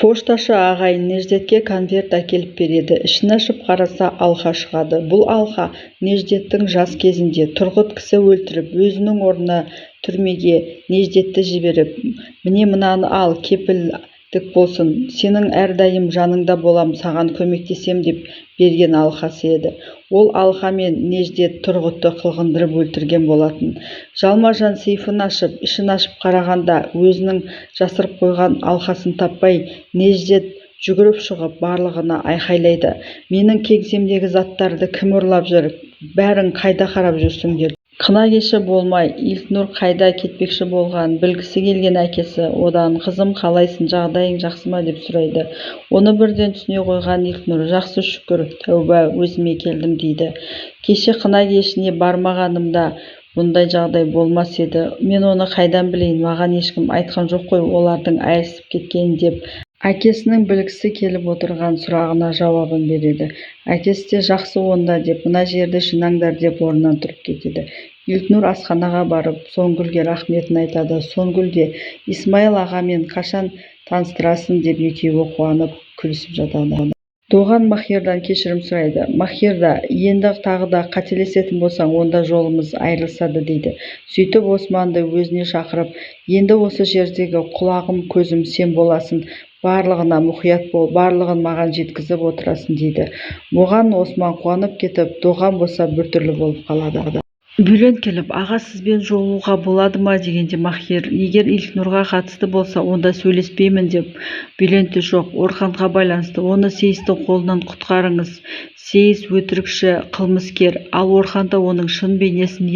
Пошташы ағай Неждетке конверт әкеліп береді. Ішін ашып қараса, алқа шығады. Бұл алқа Неждеттің жас кезінде Тұрғыт кісі өлтіріп, өзінің орнына түрмеге Неждетті жіберіп, міне мынаны ал, кепілдік болсын, сенің әрдайым жаныңда болам, саған көмектесем деп берген алқасы еді. Ол алқамен Неждет Тұрғытты қылғындырып өлтірген болатын. Жалма-жан сейфін ашып, ішін ашып қарағанда, өзінің жасырып қойған алқасын таппай, Неждет жүгіріп шығып барлығына айқайлайды. Менің кеңсемдегі заттарды кім ұрлап жүр? Бәрің қайда қарап жүрсіңдер? Қына кеші болмай, Илтнұр қайда кетпекші болған білгісі келген әкесі одан қызым қалайсың, жағдайың жақсы ма деп сұрайды. Оны бірден түсіне қойған Илтнұр жақсы шүкір, тәуба, өзіме келдім дейді. Кеше қына кешіне бармағанымда бұндай жағдай болмас еді. Мен оны қайдан білейін, маған ешкім айтқан жоқ қой олардың айырылысып кеткенін деп әкесінің білгісі келіп отырған сұрағына жауабын береді. Әкесі де жақсы онда деп, мына жерді жинаңдар деп орнынан тұрып кетеді. Илтнұр асханаға барып, Сонгүлге рахметін айтады. Сонгүл де Исмайыл ағамен қашан таныстырасың деп екеуі қуанып күлісіп жатады. Доған Махирдан кешірім сұрайды. Махир да, енді тағы да қателесетін болсаң, онда жолымыз айырылысады дейді. Сөйтіп Османды өзіне шақырып, енді осы жердегі құлағым, көзім сен боласың, барлығына мұқият бол, барлығын маған жеткізіп отырасың дейді. Бұған Осман қуанып кетіп, Доған болса біртүрлі болып қалады. Бülent келіп, аға сізбен жолығуға болады ма дегенде Махир, егер Илтнұрға қатысты болса, онда сөйлеспеймін деп. Бülent жоқ, Орханға байланысты, оны Сейістің қолынан құтқарыңыз. Сейіс өтірікші, қылмыскер, ал Орхан да оның шын бейнесін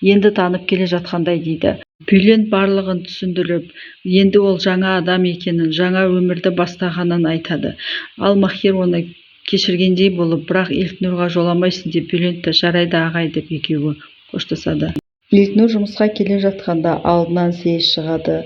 енді танып келе жатқандай дейді. Bülent барлығын түсіндіріп, енді ол жаңа адам екенін, жаңа өмірді бастағанын айтады. Ал Махир оны кешіргендей болып, бірақ Илтнұрға жоламайсың деп Bülentті жарайды ағай деп екеуі қоштасады. Илтнұр жұмысқа келе жатқанда алдынан Сейіс шығады.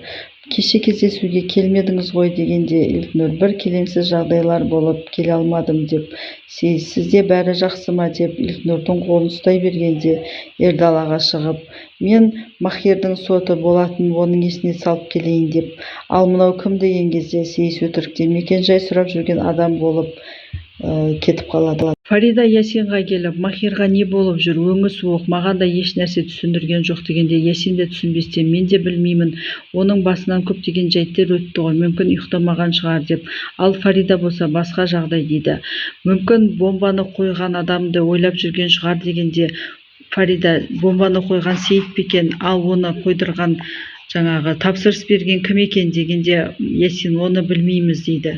Кеше кездесуге келмедіңіз ғой дегенде Илтнұр бір келеңсіз жағдайлар болып келе алмадым деп. Сейіс сізде бәрі жақсы ма деп Илтнұрдың қолын ұстай бергенде Ердалаға шығып, мен Махирдің соты болатын оның есіне салып келейін деп. Ал мынау кім деген кезде Сейіс өтіріктен мекен-жай сұрап жүрген адам болып кетіп қалады. Фарида Ясинға келіп, Махирға не болып жүр, өңі суық, маған да еш нәрсе түсіндірген жоқ дегенде, Ясин де түсінбестен, мен де білмеймін, оның басынан көптеген жайттар өтті ғой, мүмкін ұйықтамаған шығар деп. Ал Фарида болса басқа жағдай дейді. Мүмкін бомбаны қойған адамды ойлап жүрген шығар дегенде, Фарида, бомбаны қойған Сейіт пе екен, ал оны қойдырған жаңағы тапсырыс берген кім екен дегенде, Ясин оны білмейміз дейді.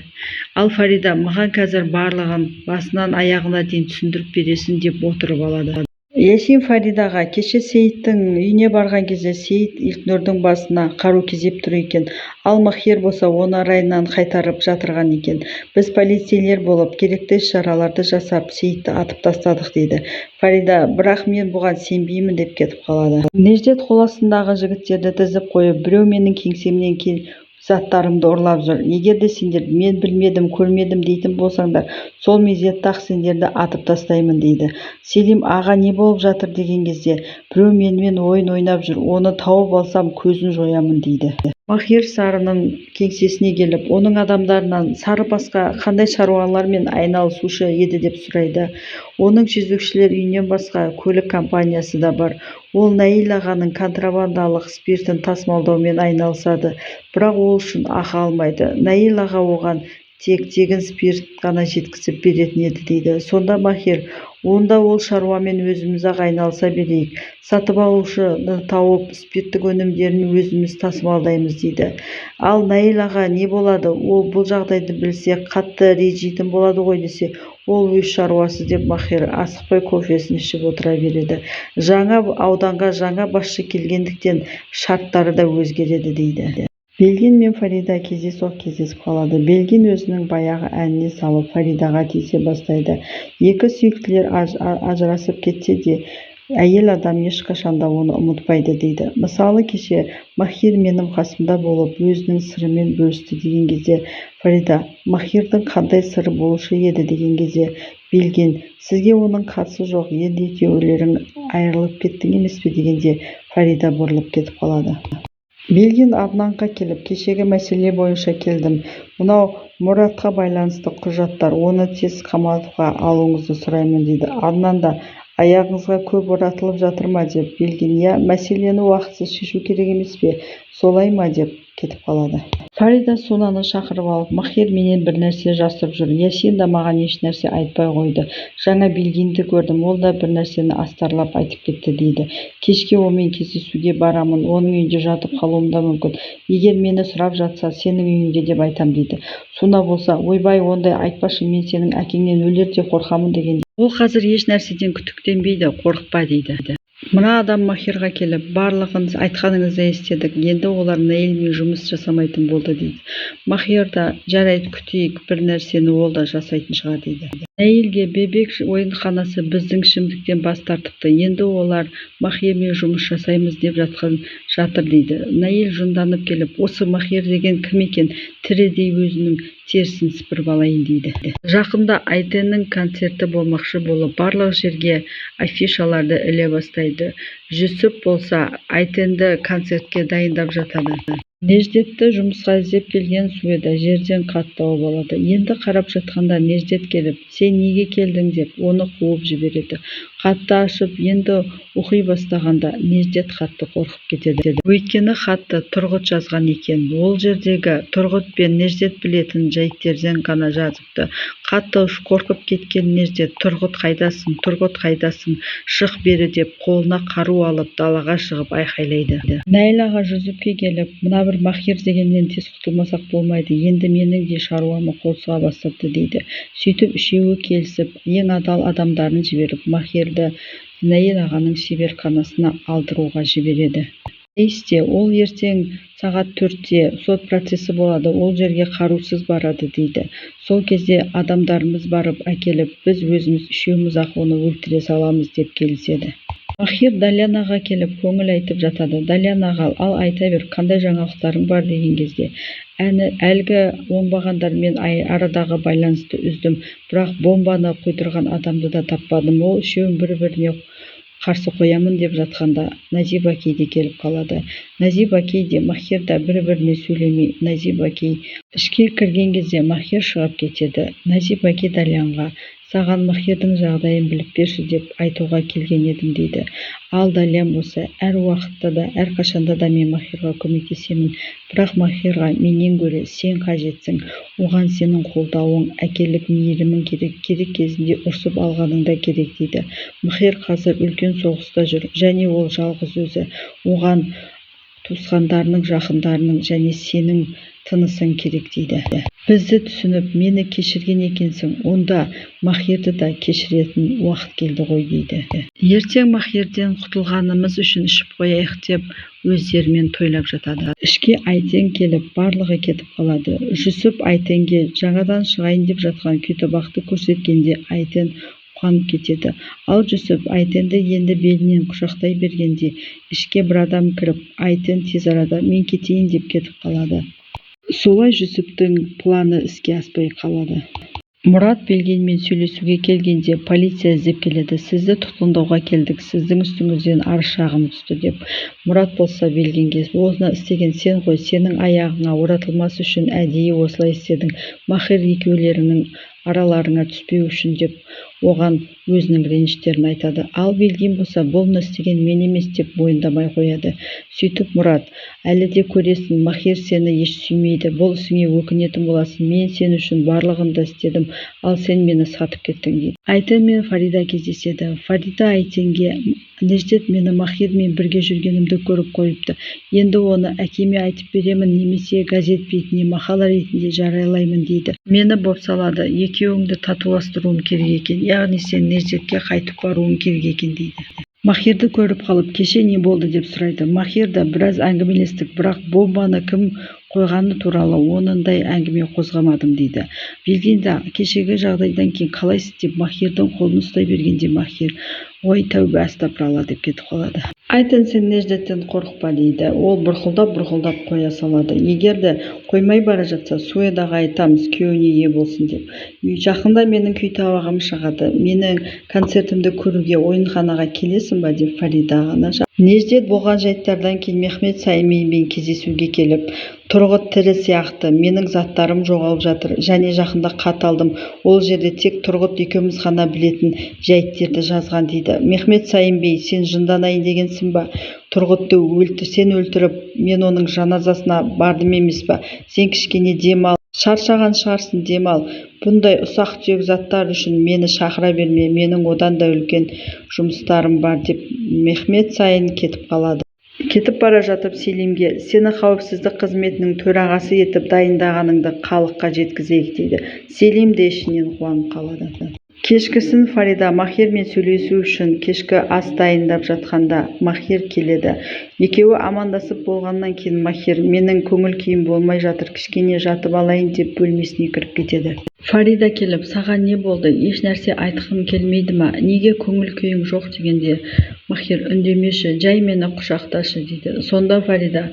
Ал Фарида, маған қазір барлығын басынан аяғына дейін түсіндіріп бересің деп отырып алады. Ясин Фаридаға, кеше Сейіттің үйіне барған кезде Сейіт Илтнұрдың басына қару кезеп тұр екен, ал Махир болса оны райынан қайтарып жатырған екен. Біз полицейлер болып керекті іс-шараларды жасап, Сейітті атып тастадық дейді. Фарида, бірақ мен бұған сенбеймін деп кетіп қалады. Неждет қол астындағы жігіттерді тізіп қойып, біреу менің кеңсемнен заттарымды ұрлап жүр. Егер де сендер мен білмедім, көрмедім дейтін болсаңдар, сол мезетте-ақ сендерді атып тастаймын дейді. Селим аға не болып жатыр деген кезде, біреу менімен ойын ойнап жүр, оны тауып алсам көзін жоямын дейді. Махир Сарының кеңсесіне келіп, оның адамдарынан Сары басқа қандай шаруалармен айналысушы еді деп сұрайды. Оның жезөкшелер үйінен басқа көлік компаниясы да бар. Ол Наил ағаның контрабандалық спиртін тасымалдаумен айналысады, бірақ ол үшін ақы алмайды. Наил аға оған тек тегін спирт қана жеткізіп беретін еді дейді. Сонда Махир, онда ол шаруамен өзіміз-ақ айналыса берейік. Сатып алушыны тауып, спирттік өнімдерін өзіміз тасымалдаймыз дейді. Ал Наил аға не болады? Ол бұл жағдайды білсе, қатты ренжитін болады ғой десе, ол өз шаруасы деп Махир асықпай кофесін ішіп отыра береді. Жаңа ауданға жаңа басшы келгендіктен шарттары да өзгереді дейді. Белгин мен Фарида кездесіп қалады. Белгин өзінің баяғы әніне салып Фаридаға тиісе бастайды. Екі сүйіктілер ажырасып кетсе де, әйел адам ешқашанда оны ұмытпайды дейді. Мысалы кеше Махир менің қасымда болып өзінің сырымен бөлісті деген кезде, Фарида, Махирдің қандай сыры болушы еді деген кезде, Белгин, сізге оның қатысы жоқ, енді екеулерің айырылып кеттің емес пе дегенде, Фарида бұрылып кетіп қалады. Белгин Аднанға келіп, кешегі мәселе бойынша келдім. Мынау Мұратқа байланысты құжаттар, оны тез қамауға алуыңызды сұраймын дейді. Аднан да аяғыңызға көп оратылып жатыр ма деп. Белгин, иә, мәселені уақытсыз шешу керек емес пе, солай ма деп кетіп қалады. Фарида Сунаны шақырып алып, Махир менен бір нәрсе жасырып жүр. Ясин да маған еш нәрсе айтпай қойды. Жаңа Белгинді көрдім, ол да бір нәрсені астарлап айтып кетті дейді. Кешке онымен кездесуге барамын, оның үйінде жатып қалуым да мүмкін. Егер мені сұрап жатса, сенің үйіңде деп айтам дейді. Суна болса, ойбай, ондай айтпашы, мен сенің әкеңнен өлердей қорқамын деген. Ол қазір еш нәрседен күдіктенбейді, қорықпа дейді. Мына адам Махирға келіп, барлығын айтқаныңызды естедік, енді олар Наилмен жұмыс жасамайтын болды дейді. Махир да, жарайды, күтейік, бір нәрсені ол да жасайтын шығар дейді. Наилге бебек ойынханасы біздің ішімдіктен бас тартыпты, енді олар Махирмен жұмыс жасаймыз деп жатыр дейді. Наил жынданып келіп, осы Махир деген кім екен, тірідей өзінің терісін сыпырып алайын дейді. Жақында Айтеннің концерті болмақшы болып, барлық жерге афишаларды іле бастайды. Жүсіп болса, Айтенді концертке дайындап жатады. Неждетті жұмысқа іздеп келген Суеда жерден қат тауып алады. Енді қарап жатқанда Неждет келіп, сен неге келдің деп, оны қуып жібереді. Хатты ашып, енді оқи бастағанда Неждет қатты қорқып кетеді. Өйткені хатты Тұрғыт жазған екен. Ол жердегі Тұрғыт пен Неждет білетін жайттерден ғана жазыпты. Қатты қорқып кеткен Неждет, Тұрғыт қайдасың, шық бері деп, қолына қару алып далаға шығып айқайлайды. Наил аға Жүсіпке келіп, мына бір Махир дегеннен тез құтылмасақ болмайды, енді менің де шаруамы қозға бастапты дейді. Сөйтіп үшеуі келісіп, ең адал адамдарын жіберіп, Махирді Наил ағаның шеберханасына алдыруға жібереді. Есте, ол ертең сағат 4-те сот процесі болады, ол жерге қарусыз барады дейді. Сол кезде адамдарымыз барып әкеліп, біз өзіміз үшеуміз-ақ оны өлтіре саламыз деп келіседі. Махир Далян аға келіп көңіл айтып жатады. Далян аға, ал айта бер, қандай жаңалықтарың бар деген кезде. Әлгі оңбағандармен арадағы байланысты үздім, бірақ бомбаны құйдырған адамды да таппадым. Ол үшеуін бір-біріне қарсы қоямын деп жатқанда Назиба кейде келіп қалады. Назиба кейде Махир да бір-біріне сөйлемей, Назиба кей ішке кірген кезде Махир шығып кетеді. Назиба кей Далянға, саған Махирдің жағдайын біліп берші деп айтуға келген едім дейді. Ал Далян болса, әр уақытта да, әр қашанда да мен Махирға көмектесемін, бірақ Махирға менен гөрі сен қажетсің, оған сенің қолдауың, әкелік мейірімің керек, керек кезінде ұрсып алғаның да керек дейді. Махир қазір үлкен соғыста жүр, және ол жалғыз өзі, оған туысқандарының, жақындарының және сенің тынысың керек дейді. Бізді түсініп, мені кешірген екенсің, онда Махирді да кешіретін уақыт келді ғой дейді. Ертең Махирден құтылғанымыз үшін ішіп қояйық деп өздерімен тойлап жатады. Ішке Айтен келіп, барлығы кетіп қалады. Жүсіп Айтенге жаңадан шығайын деп жатқан күйтабақты көрсеткенде Айтен қуанып кетеді. Ал Жүсіп Айтенді енді белінен құшақтай бергенде ішке бір адам кіріп, Айтен тез арада мен кетейін деп кетіп қалады. Солай Жүсіптің планы іске аспай қалады. Мұрат Белгинмен сөйлесуге келгенде полиция іздеп келеді. Сізді тұтқындауға келдік, сіздің үстіңізден арыз шағым түсті деп. Мұрат болса Белгинге, оны істеген сен ғой, сенің аяғыңа оратылмас үшін әдейі осылай істедің. Махир екеулерінің араларыңа түспеу үшін деп оған өзінің реніштерін айтады. Ал Белгин болса, бұны істеген мен емес деп мойындамай қояды. Сөйтіп Мұрат, әлі де көресің, Махир сені еш сүймейді, бұл ісіңе өкінетін боласың, мен сен үшін барлығын да істедім, ал сен мені сатып кеттің дейді. Айтен мен Фарида кездеседі. Фарида Айтенге, Неждет мені Махирмен бірге жүргенімді көріп қойыпты. Енді оны әкеме айтып беремін, немесе газет бетіне мақала ретінде жариялаймын дейді. Мені бопсалады, екеуіңді татуластыруым керек екен, яғни сен Неждетке қайтып баруың керек екен дейді. Махирді көріп қалып, кеше не болды деп сұрайды. Махир да біраз әңгімелестік, бірақ бомбаны кім қойғаны туралы ондай әңгіме қозғамадым дейді. Белгин да кешегі жағдайдан кейін қалайсыз деп Махирдің қолын ұстай бергенде Махир, ой тәубе астапыралла деп кетіп қалады. Айтын, сен Неждеттен қорықпа дейді. Ол бұрқылдап қоя салады. Егер де қоймай бара жатса, Суэдаға айтамыз, күйеуіне ие болсын деп. Жақында менің күй табағым шығады. Менің концертімді көруге ойынханаға келесің ба деп Фарида ғана. Неждет болған жайттардан кейін Мехмет Сайымбеймен кездесуге келіп, Тұрғыт тірі сияқты, менің заттарым жоғалып жатыр, және жақында хат алдым. Ол жерде тек Тұрғыт екеуміз ғана білетін жайттерді жазған дейді. Мехмет Сайымбей, сен жынданайын дегенсің ба? Тұрғытты сен өлтіріп, мен оның жаназасына бардым емес па? Сен кішкене демал. Шаршаған шығарсың, демал. Бұндай ұсақ-түйек заттар үшін мені шақыра берме, менің одан да үлкен жұмыстарым бар деп Мехмет Сайын кетіп қалады. Кетіп бара жатып Селимге, сені қауіпсіздік қызметінің төрағасы етіп дайындағаныңды халыққа жеткізейік дейді. Селим де ішінен қуанып қалады. Кешкісін Фарида Махирмен сөйлесу үшін кешкі ас дайындап жатқанда Махир келеді. Екеуі амандасып болғаннан кейін Махир, менің көңіл күйім болмай жатыр, кішкене жатып алайын деп бөлмесіне кіріп кетеді. Фарида келіп, саған не болды? Еш нәрсе айтқым келмейді ма? Неге көңіл күйің жоқ дегенде Махир, үндемеші, жай мені құшақташы дейді. Сонда Фарида,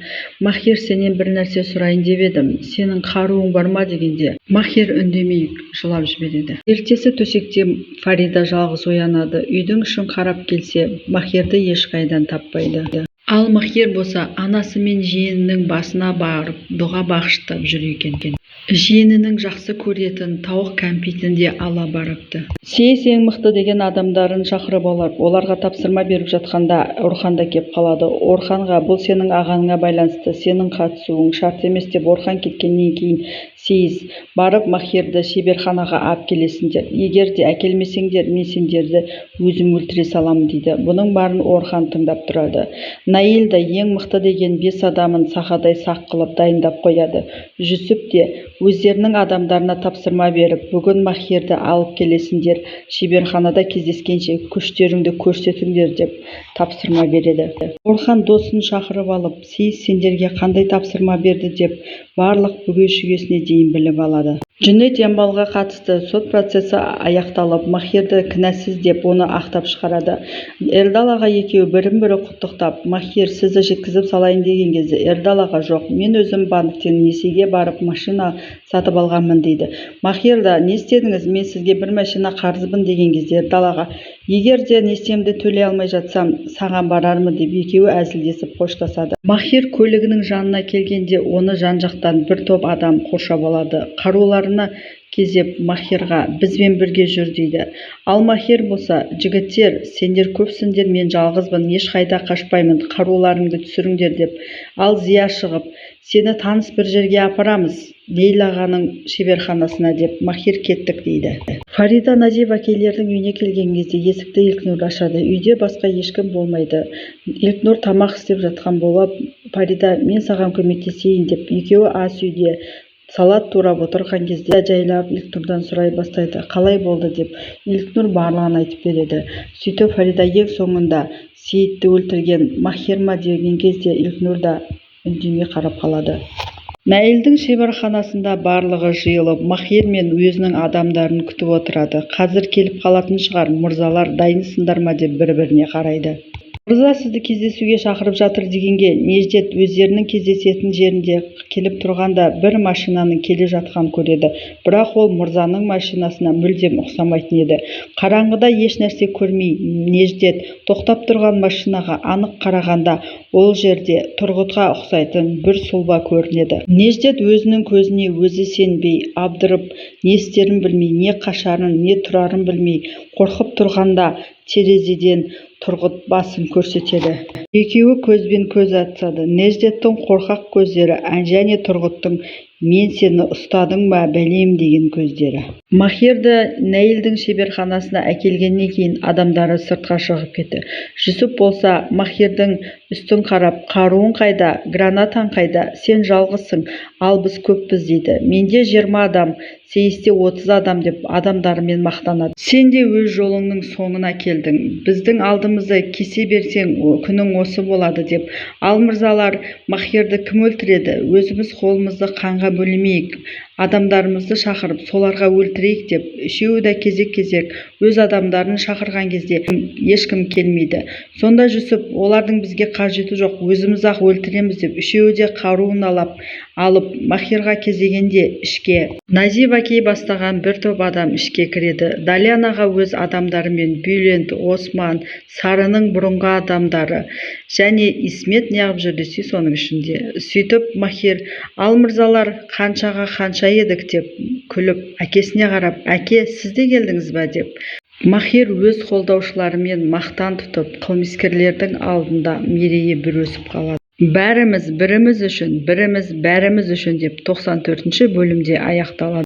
Махир, сенен бір нәрсе сұрайын деп едім. Сенің қаруың бар ма дегенде Махир үндемей жылап жібереді. Ертесі төсекте Фарида жалғыз оянады. Үйдің ішін қарап келсе, Махирді ешқайдан таппайды. Ал Махир болса анасы мен жиенінің басына барып дұға бағыштап жүр екен. Жиенінің жақсы көретін тауық кәмпитін де ала барыпты. Сейіс ең мықты деген адамдарын шақырып оларға тапсырма беріп жатқанда Орхан да кеп қалады. Орханға, бұл сенің ағаңа байланысты, сенің қатысуың шарт емес деп Орхан кеткеннен кейін Сейіс барып Махирді шеберханаға алып келесіңдер. Егер де әкелмесеңдер, мен сендерді өзім өлтіре саламын дейді. Бұның барын Орхан тыңдап тұрады. Наил да ең мықты деген 5 адамын сақадай сақ қылып дайындап қояды. Жүсіп де өздерінің адамдарына тапсырма беріп, бүгін Махирді алып келесіңдер, шеберханада кездескенше күштеріңді көрсетіңдер деп тапсырма береді. Орхан досын шақырып алып, Сейіс сендерге қандай тапсырма берді деп барлық бүге-шүгесіне дейін біліп алады. Жүнет Ямбалға қатысты сот процесі аяқталып, Махирді кінәсіз деп оны ақтап шығарады. Ердалаға екеуі бірін-бірі құттықтап, Махир сізді жеткізіп салайын деген кезде Ердалаға жоқ, мен өзім банктен несиеге барып машина сатып алғанмын дейді. Махир да, не істедіңіз, мен сізге бір машина қарызбын деген кезде Ердалаға, егер де несиемді төлей алмай жатсам, саған барармын деп екеуі әзілдесіп қоштасады. Махир көлігінің жанына келгенде оны жан-жақтан бір топ адам қоршап алады. Қаруларына кезеп Махирға, бізбен бірге жүр дейді. Ал Махир болса, жігіттер, сендер көпсіңдер, мен жалғызбын, ешқайда қашпаймын, қаруларыңды түсіріңдер деп. Ал Зия шығып, сені таныс бір жерге апарамыз, Лейлағаның шеберханасына деп, Махир кеттік дейді. Фарида Назив әкелердің үйіне келген кезде есікті Илкнур ашады. Үйде басқа ешкім болмайды. Илкнур тамақ істеп жатқан болып, Фарида, мен саған көмектесейін деп, екеуі ас үйде салат турап отырған кезде жайлап Илкнурдан сұрай бастайды. Қалай болды деп. Илкнур барлығын айтып береді. Сөйтіп Фарида ең соңында Сейітті өлтірген Махир ма деген кезде Илкнур да үндемей қарап қалады. Наилдің шеберханасында барлығы жиылып, Махир мен өзінің адамдарын күтіп отырады. Қазір келіп қалатын шығар, мырзалар, дайынсыңдар ма деп бір-біріне қарайды. Мырза сізді кездесуге шақырып жатыр дегенге Неждет өздерінің кездесетін жерінде келіп тұрғанда бір машинаның келе жатқан көреді. Бірақ ол мырзаның машинасына мүлдем ұқсамайтын еді. Қараңғыда еш нәрсе көрмей Неждет тоқтап тұрған машинаға анық қарағанда ол жерде Тұрғытқа ұқсайтын бір сұлба көрінеді. Неждет өзінің көзіне өзі сенбей, абдырып, не істерін білмей, не қашарын, не тұрарын білмей, қорқып тұрғанда терезеден Тұрғыт басын көрсетеді. Екеуі көзбен көз атысады. Неждеттің қорқақ көздері және Тұрғыттың мен сені ұстадың ба бәлем деген көздері. Махирді Наилдің шеберханасына әкелгеннен кейін адамдары сыртқа шығып кетті. Жүсіп болса Махирдің үстін қарап, қаруың қайда, гранатаң қайда, сен жалғызсың, ал біз көппіз дейді. Менде 20 адам, Сейісте 30 адам деп адамдарымен мақтанады. Сен де өз жолыңның соңына келдің. Біздің алдымызды кесе берсең, күнің осы болады деп. Ал мырзалар, Махирді кім өлтіреді? Өзіміз қолымызды қанға бөлемейік. адамдарымызды шақырып соларға өлтірейік деп. Үшеуі де кезек-кезек өз адамдарын шақырған кезде ешкім келмейді. Сонда Жүсіп, олардың бізге қажеті жоқ, өзіміз-ақ өлтіреміз деп, үшеуі де қаруын алып Махирға кезегенде ішке Назиб әкей бастаған бір топ адам ішке кіреді. Далян аға өз адамдарымен Бюлент, Осман, Сарының бұрынғы адамдары және Исмет неғып жүр десе соның ішінде. Сөйтіп Махир, ал мырзалар, қаншаға қанша едік деп күліп, әкесіне қарап, әке, сіз де келдіңіз ба деп. Махир өз қолдаушыларымен мақтан тұтып, қылмыскерлердің алдында мерейі бір өсіп қалады. Бәріміз біріміз үшін, біріміз бәріміз үшін деп 94-ші бөлімде аяқталады.